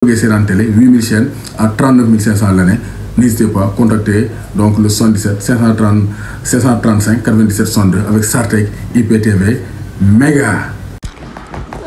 bëggee seetaan télé 8000 chaînes à 39 500 l'année. N'hésitez pas à contacter donc le 77 535 97 62 avec Sartec IPTV Méga.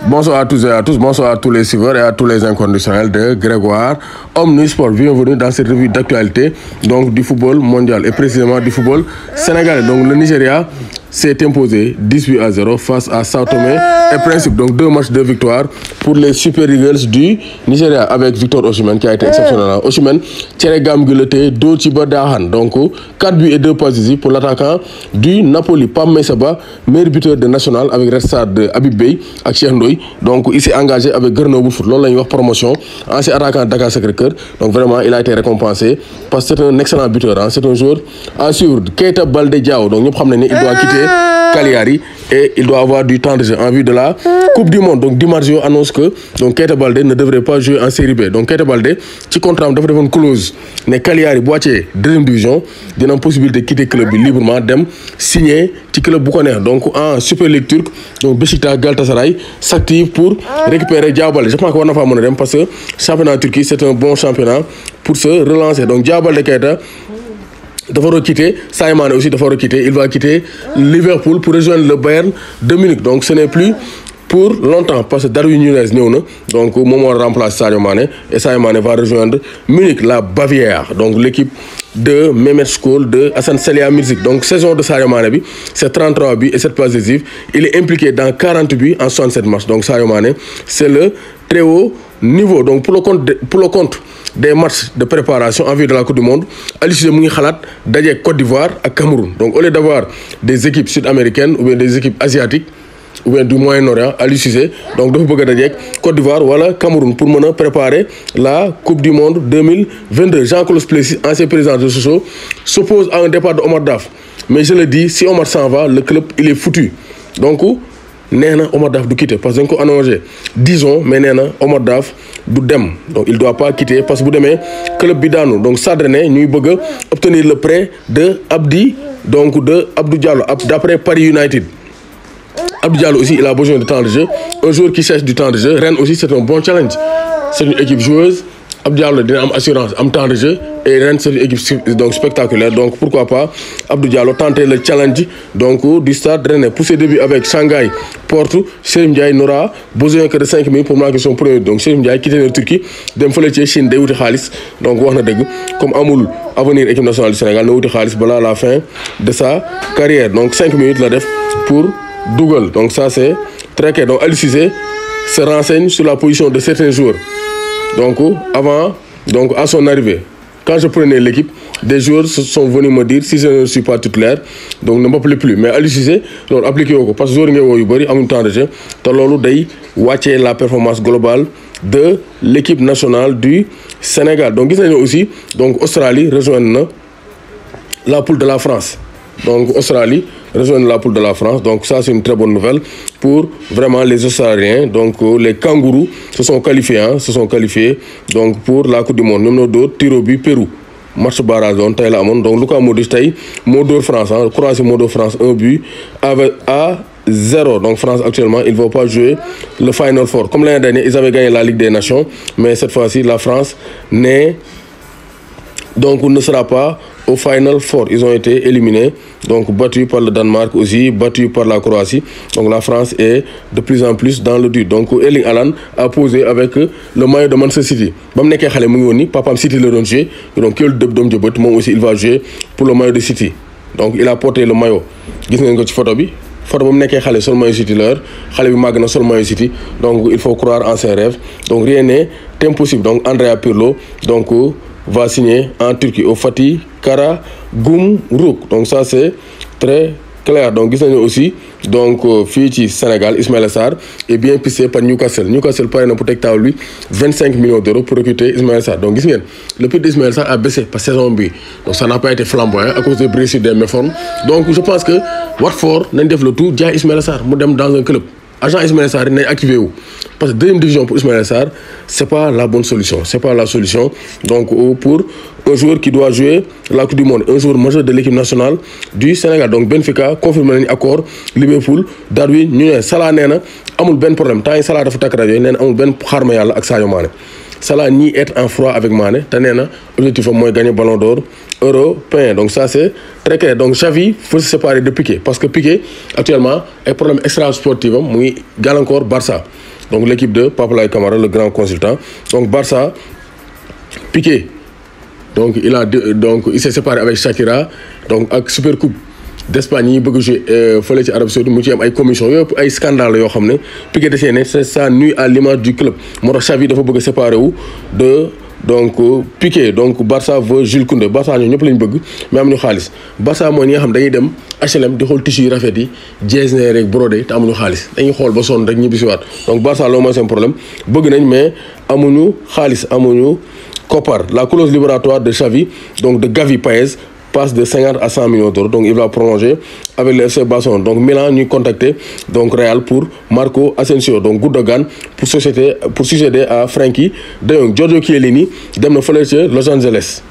Bonsoir à tous et à tous, bonsoir à tous les suiveurs et à tous les inconditionnels de Grégoire Omnisport. Bienvenue dans cette revue d'actualité donc du football mondial et précisément du football sénégalais. Donc le Nigeria s'est imposé 18-0 face à Sao Tomé et Principe. Donc 2 matchs de victoire pour les Super Eagles du Nigeria avec Victor Osimhen qui a été exceptionnel. Osimhen, Tcheregam Guleté, Dochiba Dahan. Donc 4 buts et 2 passes ici pour l'attaquant du Napoli, Pam Messaba, meilleur buteur de national avec Restad de Habib Bey et Cheikh Ndoye. Donc il s'est engagé avec Grenoble Foot. Là, il y a une promotion. Ancien attaquant Dakar Sacré-Cœur. Donc vraiment, il a été récompensé parce que c'est un excellent buteur. Hein. C'est un joueur à suivre. Keita Baldé Diao. Donc nous savons qu'il doit quitter Cagliari et il doit avoir du temps de jeu en vue de la Coupe du Monde. Donc Di Marzio annonce que donc Keita Baldé ne devrait pas jouer en Série B. Donc Keita Baldé, ci contrat am dafa defoon clause ne Cagliari bu wàccee deuxième division dina am possibilité de quitter club bi librement dem signer ci club bu ko neex. Donc en Super League turque donc Beşiktaş Galatasaray s'active pour récupérer Diao Baldé. Je pense que war na faa mën a dem parce que championnat Turquie c'est un bon championnat pour se relancer. Donc Diao Baldé Keita dafa quitter Sadio Mané aussi dafa quitter. Il va quitter Liverpool pour rejoindre le Bayern de Munich. Donc ce n'est plus pour longtemps parce que Darwin Núñez ñëw na donc moom moo remplace Sadio Mané et Sadio Mané va rejoindre Munich, la Bavière. Donc l'équipe de Mehmet School de Hassan Salihamidzic. Donc saison de Sadio Mané bi c'est 33 buts et 7 passes décisives. Il est impliqué dans 40 buts en 67 matchs. Donc Sadio Mané c'est le très haut niveau. Donc pour le compte des matchs de préparation en vue de la Coupe du Monde, Aliou Cissé mu ngi xalaat daje Côte d'Ivoire ak Cameroun. Donc au lieu d'avoir des équipes sud-américaines ou bien des équipes asiatiques ou bien du Moyen-Orient, Aliou Cissé donc dafa bëgg a daje Côte d'Ivoire wala Cameroun pour mën a préparer la Coupe du Monde 2022. Jean-Claude Plessis, ancien président de Sochaux, s'oppose à un départ de Omar Daf. Mais je le dis, si Omar s'en va, le club il est foutu. Donc nee na Omar Daf du quitter parce que dañ ko annoncé 10 ans mais nee na Omar Daf du dem. Donc il doit pas quitter parce que bu demee club bi daanu donc Sadrené ñuy bëgg a obtenir le prêt de Abdou Diallo d'après Paris United. Abdou Diallo aussi il a besoin de temps de jeu. Un joueur qui cherche du temps de jeu. Rennes aussi c'est un bon challenge. C'est une équipe joueuse. Abdou Diallo dina am assurance am temps de jeu et Rennes c'est une équipe donc spectaculaire. Donc pourquoi pas Abdou Diallo tenter le challenge donc du Stade Rennais. Pour ses débuts avec Shanghai Porto, Chérif Ndiaye n'aura besoin que de 5 minutes pour marquer son premier. Donc Chérif Ndiaye quitté na Turquie dem fële ci Chine day wuti xaalis. Donc wax na dëgg comme amul avenir équipe nationale du Sénégal na wuti xaalis balaa la fin de sa carrière. Donc 5 minutes la def pour dugal. Donc ça c'est très clair. Donc Aliou Cissé se renseigne sur la position de certains joueurs. Donc avant, donc à son arrivée, quand je prenais l'équipe, des joueurs sont venus me dire si je ne suis pas titulaire, donc ne m'appelez plus. Mais Aliou Cissé, donc appliqué au parce que joueurs yu bari amuñu temps de jeu, te loolu day wàccee la performance globale de l'équipe nationale du Sénégal. Donc gis nañu aussi donc Australie rejoindre na la poule de la France. Donc Australie rejoindre la poule de la France. Donc ça c'est une très bonne nouvelle pour vraiment les Australiens. Donc les kangourous se sont qualifiés donc pour la Coupe du Monde. Ñoom ñoo dóor tir au but Pérou. Match barrage doon tey la amoon donc Luka Modric tey moo dóor France Croatie moo dóor France 1 but à 0. Donc France actuellement il ne va pas jouer le Final Four. Comme l'année dernière ils avaient gagné la Ligue des Nations, mais cette fois-ci la France ne sera pas au Final Four. Ils ont été éliminés, donc battus par le Danemark aussi, battus par la Croatie. Donc la France est de plus en plus dans le dur. Donc Erling Haaland a posé avec le maillot de Manchester City. Ba mu nekkee xale mu ngi woon ni papaam City la doon jouer, donc kéwél dëb doom jëbët moom aussi il va jouer pour le maillot de City. Donc il a porté le maillot. Gis ngeen ko ci photo bi. Photo ba mu nekkee xale sol maillot City la yor, xale bi màgg na sol maillot City. Donc il faut croire en ses rêves. Donc rien n'est impossible. Donc Andrea Pirlo donc va signer en Turquie au Fatih Karagümrük. Donc ça c'est très clair. Donc gis nañu aussi donc fii ci Sénégal Ismaïla Sarr est bien pisté par Newcastle. Newcastle pare na pour teg taw lui 25 millions d'euros pour recruter Ismaïla Sarr. Donc gis ngeen le prix d'Ismaïla Sarr a baissé par saison bi. Donc ça n'a pas été flamboyant à cause des blessures des méformes. Donc je pense que Watford nañ def le tout jaay Ismaïla Sarr mu dem dans un club. Agent Ismaïla Sarr nañ activé wu parce que deuxième division pour Ismaïla Sarr c'est pas la bonne solution, c'est pas la solution. Donc pour un joueur qui doit jouer la Coupe du Monde, un joueur majeur de l'équipe nationale du Sénégal. Donc Benfica confirmé nañu accord Liverpool Darwin Núñez. Salah nee na amul benn problème temps yi Salah dafa takk rajo nee na amul benn xaarma yàlla ak Sadio Mané. Salah nie être en froid avec Mané te nee na objectif am mooy gagner ballon d'or européen donc ça c'est très clair donc Xavi faut se séparer de Piqué parce que Piqué actuellement ay problème extra sportif am mu ngi gàllankoor Barça donc l'équipe de Pape Camara le grand consultant donc Barça Piqué donc il s'est séparé avec Shakira donc ak Supercoupe d'Espagne yi bëgg jouer fële ci Arabie Saoudite mu ci am ay commission yëpp ay scandale yoo xam ne Piqué da cee ne ça nuit à l'image du club moo tax Xavi dafa bëgg a séparer wu de donc Piqué donc Barça veut Jules Koundé Barça ñoom ñëpp lañ bëgg mais amuñu xaalis Barça mooy ñi nga xam dañuy dem HLM di xool tissu yu rafet yi jersey rek brodé te amuñu xaalis dañuy xool ba sonn rek ñibbisiwaat donc Barça loolu mooy seen problème bëgg nañ mais amuñu xaalis amuñu koppar. La clause libératoire de Xavi donc de Gavi Paez passe de 50 à 100 millions d'euros donc il va prolonger avec le FC Barcelone donc Milan ñuy contacter donc Real pour Marco Asensio donc Gundogan pour succéder à Frenkie de Jong Giorgio Chiellini dem na fële ca Los Angeles.